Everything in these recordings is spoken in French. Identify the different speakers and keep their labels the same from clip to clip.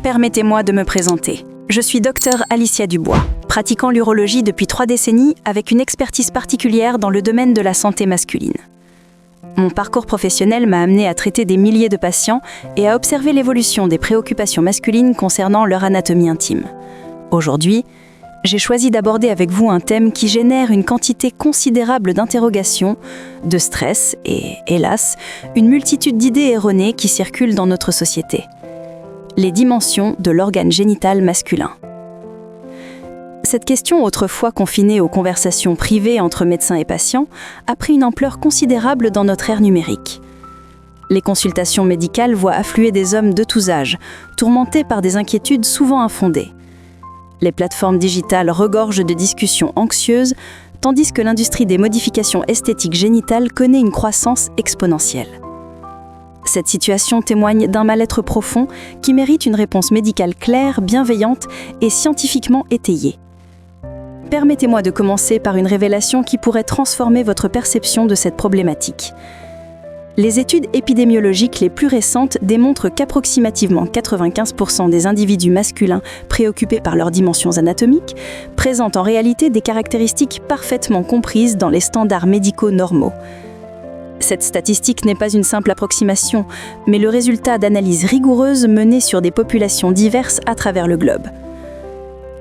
Speaker 1: Permettez-moi de me présenter. Je suis Dr Alicia Dubois, pratiquant l'urologie depuis 3 décennies avec une expertise particulière dans le domaine de la santé masculine. Mon parcours professionnel m'a amené à traiter des milliers de patients et à observer l'évolution des préoccupations masculines concernant leur anatomie intime. Aujourd'hui, j'ai choisi d'aborder avec vous un thème qui génère une quantité considérable d'interrogations, de stress et, hélas, une multitude d'idées erronées qui circulent dans notre société. Les dimensions de l'organe génital masculin. Cette question, autrefois confinée aux conversations privées entre médecins et patients, a pris une ampleur considérable dans notre ère numérique. Les consultations médicales voient affluer des hommes de tous âges, tourmentés par des inquiétudes souvent infondées. Les plateformes digitales regorgent de discussions anxieuses, tandis que l'industrie des modifications esthétiques génitales connaît une croissance exponentielle. Cette situation témoigne d'un mal-être profond qui mérite une réponse médicale claire, bienveillante et scientifiquement étayée. Permettez-moi de commencer par une révélation qui pourrait transformer votre perception de cette problématique. Les études épidémiologiques les plus récentes démontrent qu'approximativement 95% des individus masculins préoccupés par leurs dimensions anatomiques présentent en réalité des caractéristiques parfaitement comprises dans les standards médicaux normaux. Cette statistique n'est pas une simple approximation, mais le résultat d'analyses rigoureuses menées sur des populations diverses à travers le globe.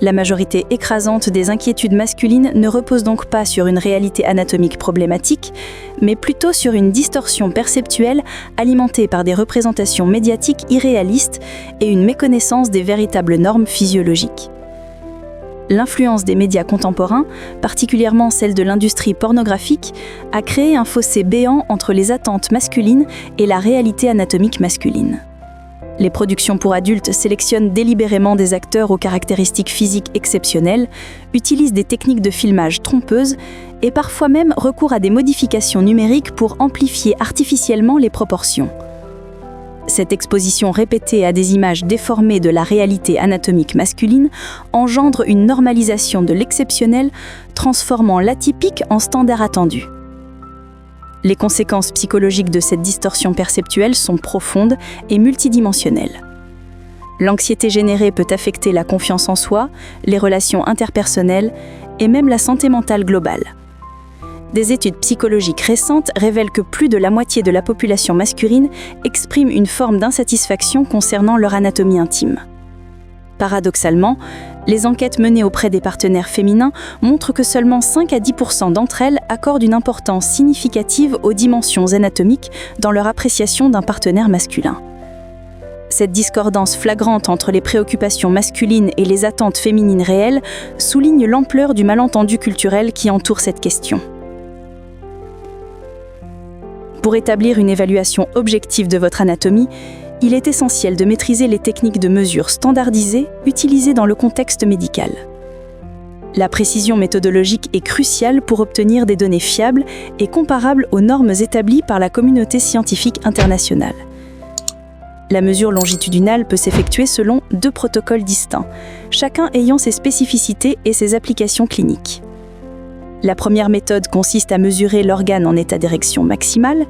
Speaker 1: La majorité écrasante des inquiétudes masculines ne repose donc pas sur une réalité anatomique problématique, mais plutôt sur une distorsion perceptuelle alimentée par des représentations médiatiques irréalistes et une méconnaissance des véritables normes physiologiques. L'influence des médias contemporains, particulièrement celle de l'industrie pornographique, a créé un fossé béant entre les attentes masculines et la réalité anatomique masculine. Les productions pour adultes sélectionnent délibérément des acteurs aux caractéristiques physiques exceptionnelles, utilisent des techniques de filmage trompeuses et parfois même recourent à des modifications numériques pour amplifier artificiellement les proportions. Cette exposition répétée à des images déformées de la réalité anatomique masculine engendre une normalisation de l'exceptionnel, transformant l'atypique en standard attendu. Les conséquences psychologiques de cette distorsion perceptuelle sont profondes et multidimensionnelles. L'anxiété générée peut affecter la confiance en soi, les relations interpersonnelles et même la santé mentale globale. Des études psychologiques récentes révèlent que plus de la moitié de la population masculine exprime une forme d'insatisfaction concernant leur anatomie intime. Paradoxalement, les enquêtes menées auprès des partenaires féminins montrent que seulement 5 à 10% d'entre elles accordent une importance significative aux dimensions anatomiques dans leur appréciation d'un partenaire masculin. Cette discordance flagrante entre les préoccupations masculines et les attentes féminines réelles souligne l'ampleur du malentendu culturel qui entoure cette question. Pour établir une évaluation objective de votre anatomie, il est essentiel de maîtriser les techniques de mesure standardisées utilisées dans le contexte médical. La précision méthodologique est cruciale pour obtenir des données fiables et comparables aux normes établies par la communauté scientifique internationale. La mesure longitudinale peut s'effectuer selon 2 protocoles distincts, chacun ayant ses spécificités et ses applications cliniques. La première méthode consiste à mesurer l'organe en état d'érection maximale,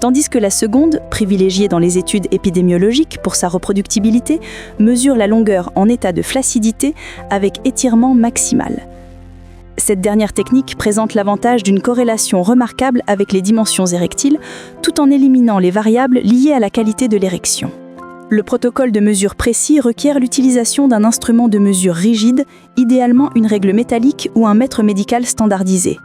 Speaker 1: tandis que la seconde, privilégiée dans les études épidémiologiques pour sa reproductibilité, mesure la longueur en état de flaccidité avec étirement maximal. Cette dernière technique présente l'avantage d'une corrélation remarquable avec les dimensions érectiles, tout en éliminant les variables liées à la qualité de l'érection. Le protocole de mesure précis requiert l'utilisation d'un instrument de mesure rigide, idéalement une règle métallique ou un mètre médical standardisé.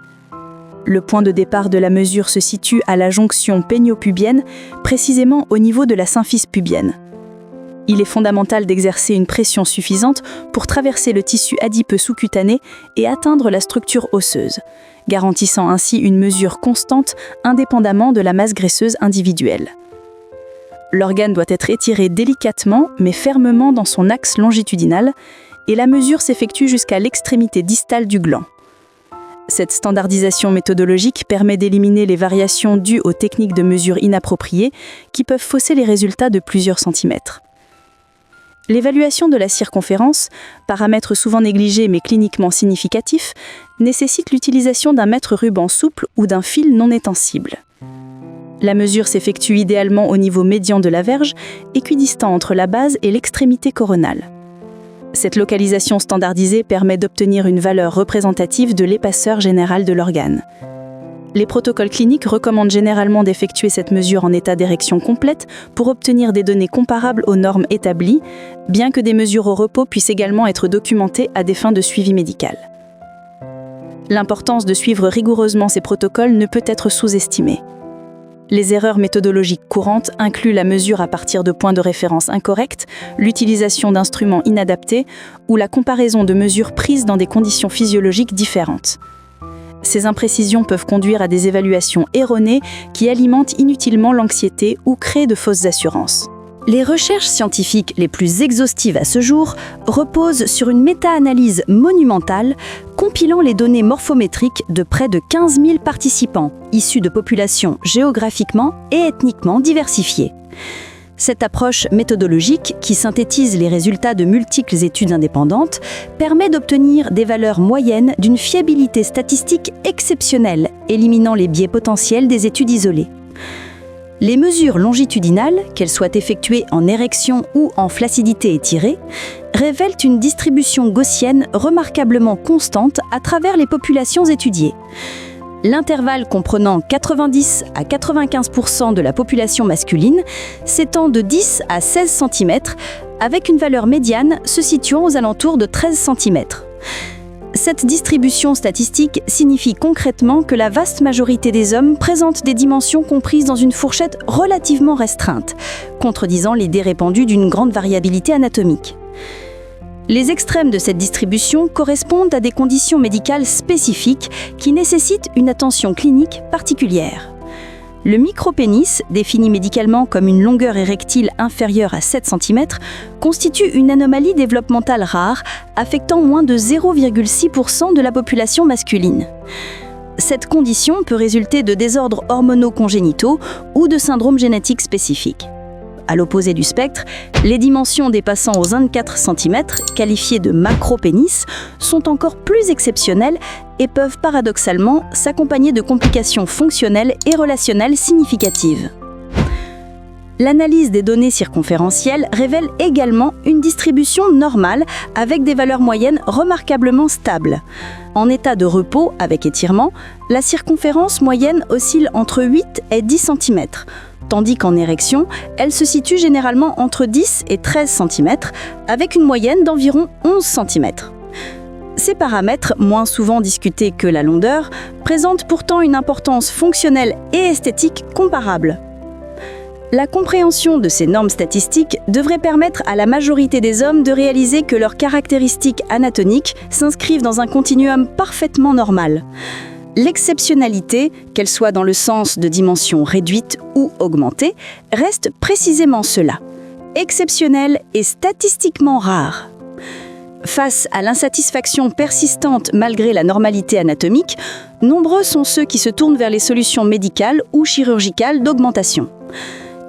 Speaker 1: Le point de départ de la mesure se situe à la jonction pénio-pubienne, précisément au niveau de la symphyse pubienne. Il est fondamental d'exercer une pression suffisante pour traverser le tissu adipeux sous-cutané et atteindre la structure osseuse, garantissant ainsi une mesure constante indépendamment de la masse graisseuse individuelle. L'organe doit être étiré délicatement mais fermement dans son axe longitudinal et la mesure s'effectue jusqu'à l'extrémité distale du gland. Cette standardisation méthodologique permet d'éliminer les variations dues aux techniques de mesure inappropriées qui peuvent fausser les résultats de plusieurs centimètres. L'évaluation de la circonférence, paramètre souvent négligé mais cliniquement significatif, nécessite l'utilisation d'un mètre ruban souple ou d'un fil non étensible. La mesure s'effectue idéalement au niveau médian de la verge, équidistant entre la base et l'extrémité coronale. Cette localisation standardisée permet d'obtenir une valeur représentative de l'épaisseur générale de l'organe. Les protocoles cliniques recommandent généralement d'effectuer cette mesure en état d'érection complète pour obtenir des données comparables aux normes établies, bien que des mesures au repos puissent également être documentées à des fins de suivi médical. L'importance de suivre rigoureusement ces protocoles ne peut être sous-estimée. Les erreurs méthodologiques courantes incluent la mesure à partir de points de référence incorrects, l'utilisation d'instruments inadaptés ou la comparaison de mesures prises dans des conditions physiologiques différentes. Ces imprécisions peuvent conduire à des évaluations erronées qui alimentent inutilement l'anxiété ou créent de fausses assurances. Les recherches scientifiques les plus exhaustives à ce jour reposent sur une méta-analyse monumentale compilant les données morphométriques de près de 15 000 participants, issus de populations géographiquement et ethniquement diversifiées. Cette approche méthodologique, qui synthétise les résultats de multiples études indépendantes, permet d'obtenir des valeurs moyennes d'une fiabilité statistique exceptionnelle, éliminant les biais potentiels des études isolées. Les mesures longitudinales, qu'elles soient effectuées en érection ou en flaccidité étirée, révèlent une distribution gaussienne remarquablement constante à travers les populations étudiées. L'intervalle comprenant 90 à 95% de la population masculine s'étend de 10 à 16 cm, avec une valeur médiane se situant aux alentours de 13 cm. Cette distribution statistique signifie concrètement que la vaste majorité des hommes présentent des dimensions comprises dans une fourchette relativement restreinte, contredisant l'idée répandue d'une grande variabilité anatomique. Les extrêmes de cette distribution correspondent à des conditions médicales spécifiques qui nécessitent une attention clinique particulière. Le micropénis, défini médicalement comme une longueur érectile inférieure à 7 cm, constitue une anomalie développementale rare, affectant moins de 0,6% de la population masculine. Cette condition peut résulter de désordres hormonaux congénitaux ou de syndromes génétiques spécifiques. À l'opposé du spectre, les dimensions dépassant aux 24 cm, qualifiées de macropénis, sont encore plus exceptionnelles et peuvent paradoxalement s'accompagner de complications fonctionnelles et relationnelles significatives. L'analyse des données circonférentielles révèle également une distribution normale avec des valeurs moyennes remarquablement stables. En état de repos avec étirement, la circonférence moyenne oscille entre 8 et 10 cm, tandis qu'en érection, elle se situe généralement entre 10 et 13 cm, avec une moyenne d'environ 11 cm. Ces paramètres, moins souvent discutés que la longueur, présentent pourtant une importance fonctionnelle et esthétique comparable. La compréhension de ces normes statistiques devrait permettre à la majorité des hommes de réaliser que leurs caractéristiques anatomiques s'inscrivent dans un continuum parfaitement normal. L'exceptionnalité, qu'elle soit dans le sens de dimensions réduites ou augmentées, reste précisément cela, exceptionnelle et statistiquement rare. Face à l'insatisfaction persistante malgré la normalité anatomique, nombreux sont ceux qui se tournent vers les solutions médicales ou chirurgicales d'augmentation.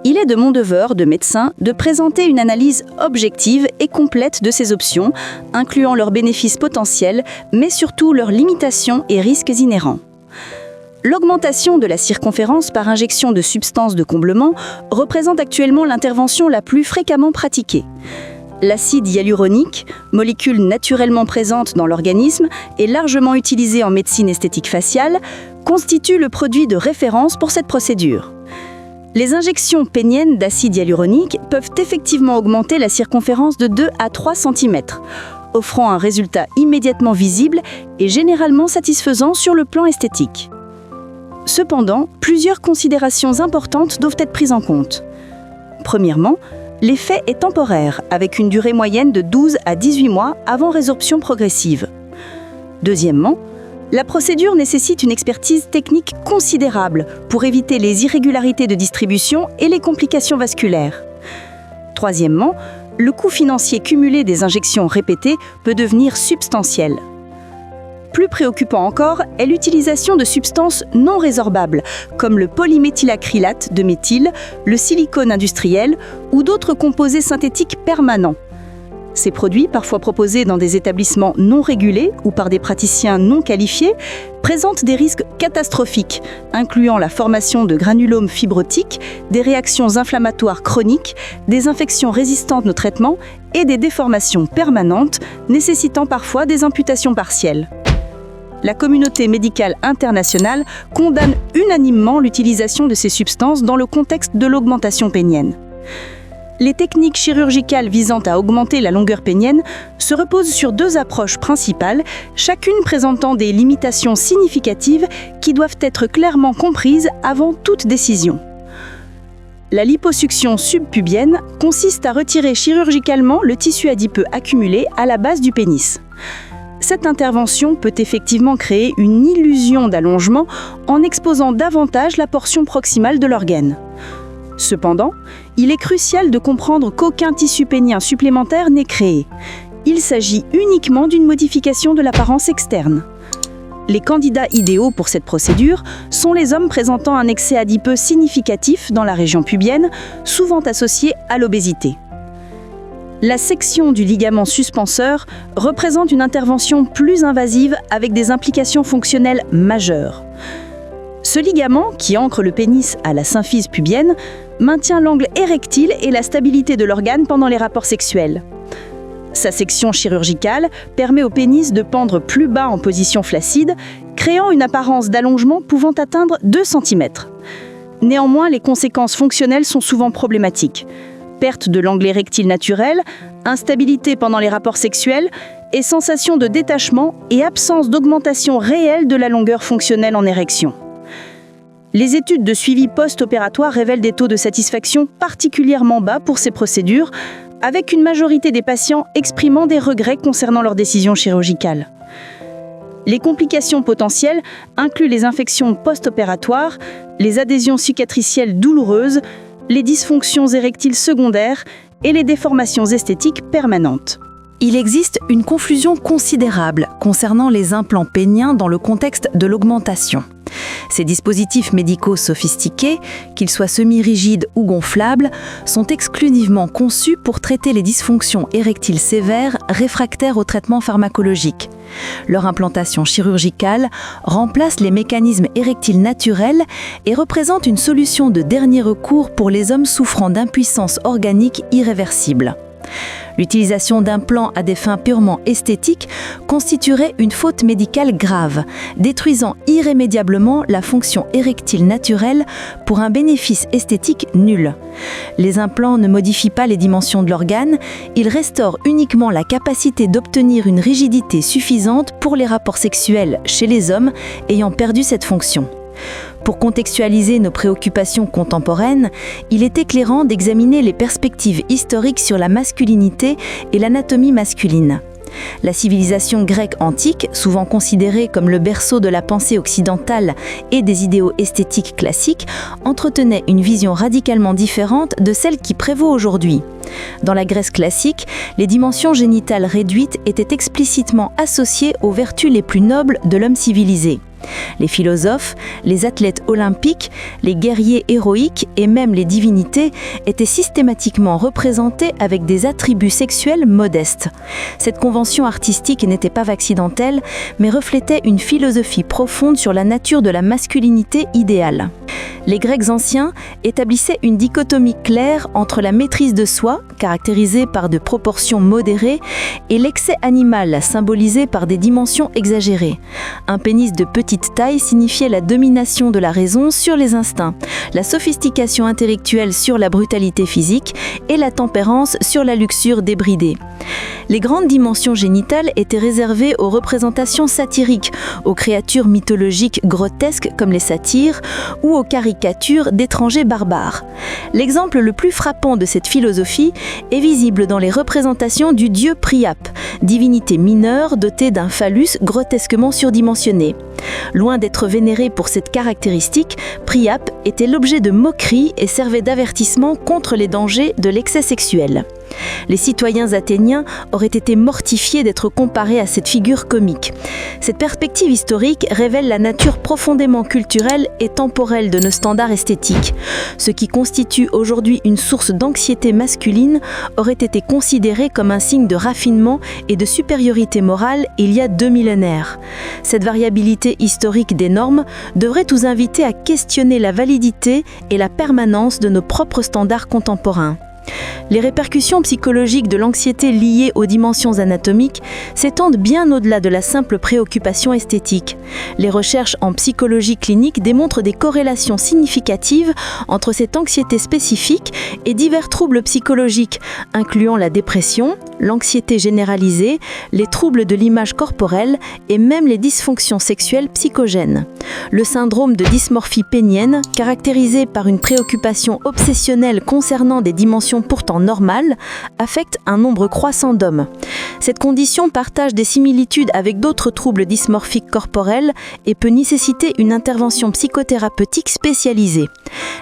Speaker 1: Il est de mon devoir de médecin de présenter une analyse objective et complète de ces options, incluant leurs bénéfices potentiels, mais surtout leurs limitations et risques inhérents. L'augmentation de la circonférence par injection de substances de comblement représente actuellement l'intervention la plus fréquemment pratiquée. L'acide hyaluronique, molécule naturellement présente dans l'organisme et largement utilisée en médecine esthétique faciale, constitue le produit de référence pour cette procédure. Les injections péniennes d'acide hyaluronique peuvent effectivement augmenter la circonférence de 2 à 3 cm, offrant un résultat immédiatement visible et généralement satisfaisant sur le plan esthétique. Cependant, plusieurs considérations importantes doivent être prises en compte. Premièrement, l'effet est temporaire, avec une durée moyenne de 12 à 18 mois avant résorption progressive. Deuxièmement, la procédure nécessite une expertise technique considérable pour éviter les irrégularités de distribution et les complications vasculaires. Troisièmement, le coût financier cumulé des injections répétées peut devenir substantiel. Plus préoccupant encore est l'utilisation de substances non résorbables, comme le polyméthylacrylate de méthyle, le silicone industriel ou d'autres composés synthétiques permanents.
Speaker 2: Ces produits, parfois proposés dans des établissements non régulés ou par des praticiens non qualifiés, présentent des risques catastrophiques, incluant la formation de granulomes fibrotiques, des réactions inflammatoires chroniques, des infections résistantes au traitement et des déformations permanentes, nécessitant parfois des amputations partielles. La communauté médicale internationale condamne unanimement l'utilisation de ces substances dans le contexte de l'augmentation pénienne. Les techniques chirurgicales visant à augmenter la longueur pénienne se reposent sur deux approches principales, chacune présentant des limitations significatives qui doivent être clairement comprises avant toute décision. La liposuction subpubienne consiste à retirer chirurgicalement le tissu adipeux accumulé à la base du pénis. Cette intervention peut effectivement créer une illusion d'allongement en exposant davantage la portion proximale de l'organe. Cependant, il est crucial de comprendre qu'aucun tissu pénien supplémentaire n'est créé. Il s'agit uniquement d'une modification de l'apparence externe. Les candidats idéaux pour cette procédure sont les hommes présentant un excès adipeux significatif dans la région pubienne, souvent associé à l'obésité. La section du ligament suspenseur représente une intervention plus invasive avec des implications fonctionnelles majeures. Ce ligament, qui ancre le pénis à la symphyse pubienne, maintient l'angle érectile et la stabilité de l'organe pendant les rapports sexuels. Sa section chirurgicale permet au pénis de pendre plus bas en position flaccide, créant une apparence d'allongement pouvant atteindre 2 cm. Néanmoins, les conséquences fonctionnelles sont souvent problématiques. Perte de l'angle érectile naturel, instabilité pendant les rapports sexuels et sensation de détachement et absence d'augmentation réelle de la longueur fonctionnelle en érection. Les études de suivi post-opératoire révèlent des taux de satisfaction particulièrement bas pour ces procédures, avec une majorité des patients exprimant des regrets concernant leur décision chirurgicale. Les complications potentielles incluent les infections post-opératoires, les adhésions cicatricielles douloureuses, les dysfonctions érectiles secondaires et les déformations esthétiques permanentes.
Speaker 1: Il existe une confusion considérable concernant les implants péniens dans le contexte de l'augmentation. Ces dispositifs médicaux sophistiqués, qu'ils soient semi-rigides ou gonflables, sont exclusivement conçus pour traiter les dysfonctions érectiles sévères réfractaires au traitement pharmacologique. Leur implantation chirurgicale remplace les mécanismes érectiles naturels et représente une solution de dernier recours pour les hommes souffrant d'impuissance organique irréversible. L'utilisation d'implants à des fins purement esthétiques constituerait une faute médicale grave, détruisant irrémédiablement la fonction érectile naturelle pour un bénéfice esthétique nul. Les implants ne modifient pas les dimensions de l'organe, ils restaurent uniquement la capacité d'obtenir une rigidité suffisante pour les rapports sexuels chez les hommes ayant perdu cette fonction. Pour contextualiser nos préoccupations contemporaines, il est éclairant d'examiner les perspectives historiques sur la masculinité et l'anatomie masculine. La civilisation grecque antique, souvent considérée comme le berceau de la pensée occidentale et des idéaux esthétiques classiques, entretenait une vision radicalement différente de celle qui prévaut aujourd'hui. Dans la Grèce classique, les dimensions génitales réduites étaient explicitement associées aux vertus les plus nobles de l'homme civilisé. Les philosophes, les athlètes olympiques, les guerriers héroïques et même les divinités étaient systématiquement représentés avec des attributs sexuels modestes. Cette convention artistique n'était pas accidentelle, mais reflétait une philosophie profonde sur la nature de la masculinité idéale. Les Grecs anciens établissaient une dichotomie claire entre la maîtrise de soi, caractérisée par de proportions modérées, et l'excès animal, symbolisé par des dimensions exagérées. Un pénis de petite taille signifiait la domination de la raison sur les instincts, la sophistication intellectuelle sur la brutalité physique et la tempérance sur la luxure débridée. Les grandes dimensions génitales étaient réservées aux représentations satiriques, aux créatures mythologiques grotesques comme les satyres ou aux caricatures d'étrangers barbares. L'exemple le plus frappant de cette philosophie est visible dans les représentations du dieu Priape, divinité mineure dotée d'un phallus grotesquement surdimensionné. Loin d'être vénéré pour cette caractéristique, Priape était l'objet de moqueries et servait d'avertissement contre les dangers de l'excès sexuel.
Speaker 3: Les citoyens athéniens auraient été mortifiés d'être comparés à cette figure comique. Cette perspective historique révèle la nature profondément culturelle et temporelle de nos standards esthétiques. Ce qui constitue aujourd'hui une source d'anxiété masculine aurait été considéré comme un signe de raffinement et de supériorité morale il y a 2 millénaires. Cette variabilité historique des normes devrait nous inviter à questionner la validité et la permanence de nos propres standards contemporains. Les répercussions psychologiques de l'anxiété liée aux dimensions anatomiques s'étendent bien au-delà de la simple préoccupation esthétique. Les recherches en psychologie clinique démontrent des corrélations significatives entre cette anxiété spécifique et divers troubles psychologiques, incluant la dépression, l'anxiété généralisée, les troubles de l'image corporelle et même les dysfonctions sexuelles psychogènes. Le syndrome de dysmorphie pénienne, caractérisé par une préoccupation obsessionnelle concernant des dimensions pourtant normales, affecte un nombre croissant d'hommes. Cette condition partage des similitudes avec d'autres troubles dysmorphiques corporels et peut nécessiter une intervention psychothérapeutique spécialisée.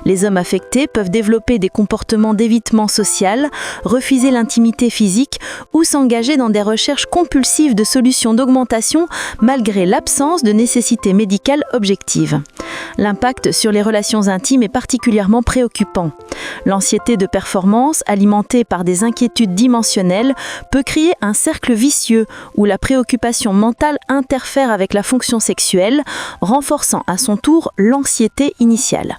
Speaker 3: Les hommes affectés peuvent développer des comportements d'évitement social, refuser l'intimité physique ou s'engager dans des recherches compulsives de solutions d'augmentation malgré l'absence de nécessité médicale objective. L'impact sur les relations intimes est particulièrement préoccupant. L'anxiété de performance, alimentée par des inquiétudes dimensionnelles, peut créer un cercle vicieux où la préoccupation mentale interfère avec la fonction sexuelle, renforçant à son tour l'anxiété initiale.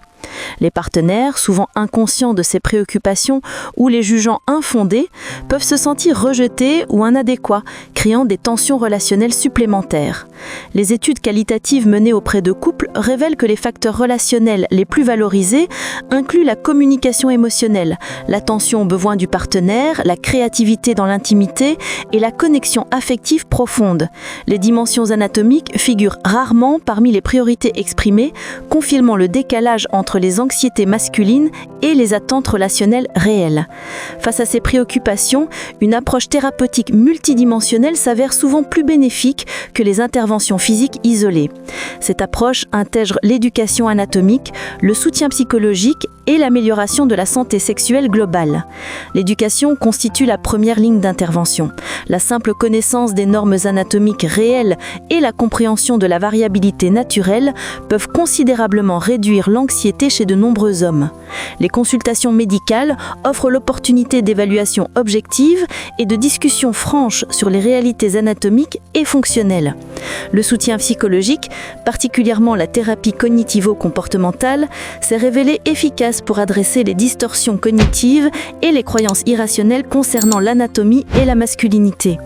Speaker 3: Les partenaires, souvent inconscients de ces préoccupations ou les jugeant infondées, peuvent se sentir rejetés ou inadéquats, créant des tensions relationnelles supplémentaires. Les études qualitatives menées auprès de couples révèlent que les facteurs relationnels les plus valorisés incluent la communication émotionnelle, l'attention aux besoins du partenaire, la créativité dans l'intimité et la connexion affective profonde. Les dimensions anatomiques figurent rarement parmi les priorités exprimées, confirmant le décalage entre les anxiétés masculines et les attentes relationnelles réelles. Face à ces préoccupations, une approche thérapeutique multidimensionnelle s'avère souvent plus bénéfique que les interventions physiques isolées. Cette approche intègre l'éducation anatomique, le soutien psychologique et l'amélioration de la santé sexuelle globale. L'éducation constitue la première ligne d'intervention. La simple connaissance des normes anatomiques réelles et la compréhension de la variabilité naturelle peuvent considérablement réduire l'anxiété chez de nombreux hommes. Les consultations médicales offrent l'opportunité d'évaluation objective et de discussions franches sur les réalités anatomiques et fonctionnelles. Le soutien psychologique, particulièrement la thérapie cognitivo-comportementale, s'est révélé efficace pour adresser les distorsions cognitives et les croyances irrationnelles concernant l'anatomie et la masculinité.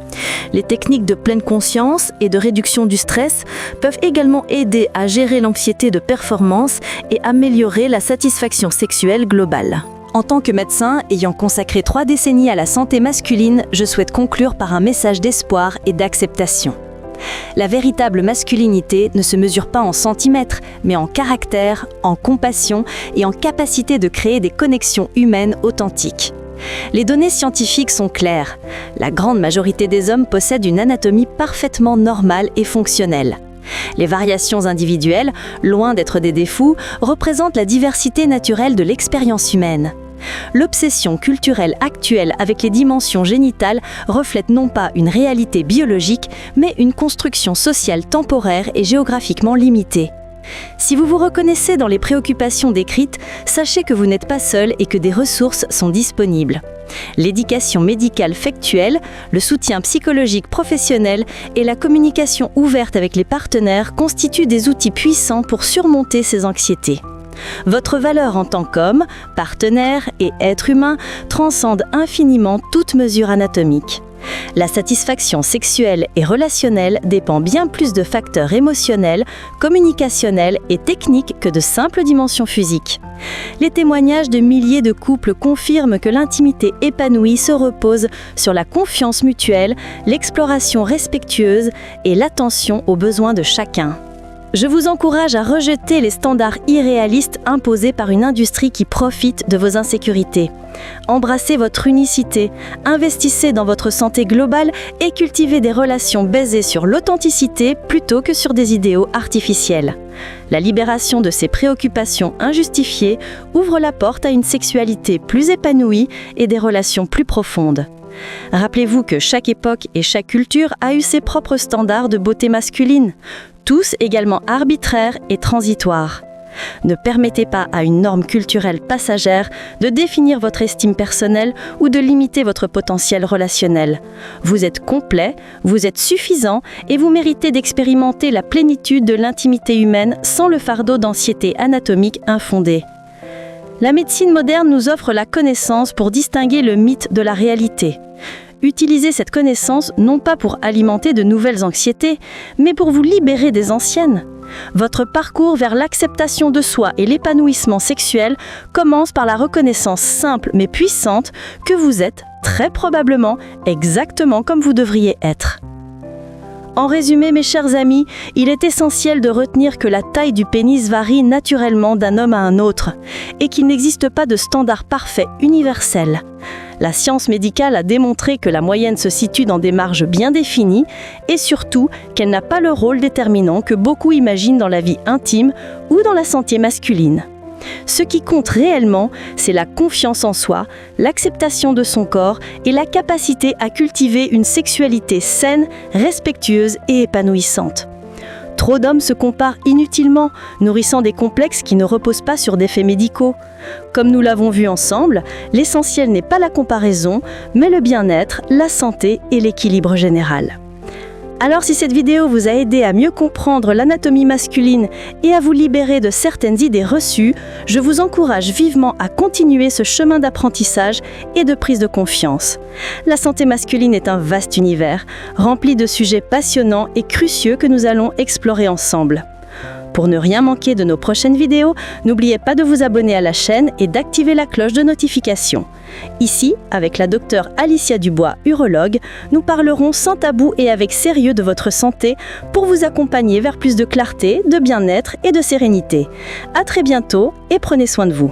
Speaker 3: Les techniques de pleine conscience et de réduction du stress peuvent également aider à gérer l'anxiété de performance et améliorer la satisfaction sexuelle globale.
Speaker 1: En tant que médecin ayant consacré 3 décennies à la santé masculine, je souhaite conclure par un message d'espoir et d'acceptation. La véritable masculinité ne se mesure pas en centimètres, mais en caractère, en compassion et en capacité de créer des connexions humaines authentiques. Les données scientifiques sont claires. La grande majorité des hommes possèdent une anatomie parfaitement normale et fonctionnelle. Les variations individuelles, loin d'être des défauts, représentent la diversité naturelle de l'expérience humaine. L'obsession culturelle actuelle avec les dimensions génitales reflète non pas une réalité biologique, mais une construction sociale temporaire et géographiquement limitée. Si vous vous reconnaissez dans les préoccupations décrites, sachez que vous n'êtes pas seul et que des ressources sont disponibles. L'éducation médicale factuelle, le soutien psychologique professionnel et la communication ouverte avec les partenaires constituent des outils puissants pour surmonter ces anxiétés. Votre valeur en tant qu'homme, partenaire et être humain transcende infiniment toute mesure anatomique. La satisfaction sexuelle et relationnelle dépend bien plus de facteurs émotionnels, communicationnels et techniques que de simples dimensions physiques. Les témoignages de milliers de couples confirment que l'intimité épanouie se repose sur la confiance mutuelle, l'exploration respectueuse et l'attention aux besoins de chacun.
Speaker 2: Je vous encourage à rejeter les standards irréalistes imposés par une industrie qui profite de vos insécurités. Embrassez votre unicité, investissez dans votre santé globale et cultivez des relations basées sur l'authenticité plutôt que sur des idéaux artificiels. La libération de ces préoccupations injustifiées ouvre la porte à une sexualité plus épanouie et des relations plus profondes. Rappelez-vous que chaque époque et chaque culture a eu ses propres standards de beauté masculine, tous également arbitraires et transitoires. Ne permettez pas à une norme culturelle passagère de définir votre estime personnelle ou de limiter votre potentiel relationnel. Vous êtes complet, vous êtes suffisant et vous méritez d'expérimenter la plénitude de l'intimité humaine sans le fardeau d'anxiété anatomique infondée. La médecine moderne nous offre la connaissance pour distinguer le mythe de la réalité. Utilisez cette connaissance non pas pour alimenter de nouvelles anxiétés, mais pour vous libérer des anciennes. Votre parcours vers l'acceptation de soi et l'épanouissement sexuel commence par la reconnaissance simple mais puissante que vous êtes, très probablement, exactement comme vous devriez être. En résumé, mes chers amis, il est essentiel de retenir que la taille du pénis varie naturellement d'un homme à un autre et qu'il n'existe pas de standard parfait universel. La science médicale a démontré que la moyenne se situe dans des marges bien définies et surtout qu'elle n'a pas le rôle déterminant que beaucoup imaginent dans la vie intime ou dans la santé masculine. Ce qui compte réellement, c'est la confiance en soi, l'acceptation de son corps et la capacité à cultiver une sexualité saine, respectueuse et épanouissante. Trop d'hommes se comparent inutilement, nourrissant des complexes qui ne reposent pas sur des faits médicaux. Comme nous l'avons vu ensemble, l'essentiel n'est pas la comparaison, mais le bien-être, la santé et l'équilibre général. Alors si cette vidéo vous a aidé à mieux comprendre l'anatomie masculine et à vous libérer de certaines idées reçues, je vous encourage vivement à continuer ce chemin d'apprentissage et de prise de confiance. La santé masculine est un vaste univers, rempli de sujets passionnants et cruciaux que nous allons explorer ensemble. Pour ne rien manquer de nos prochaines vidéos, n'oubliez pas de vous abonner à la chaîne et d'activer la cloche de notification. Ici, avec la docteure Alicia Dubois, urologue, nous parlerons sans tabou et avec sérieux de votre santé pour vous accompagner vers plus de clarté, de bien-être et de sérénité. À très bientôt et prenez soin de vous.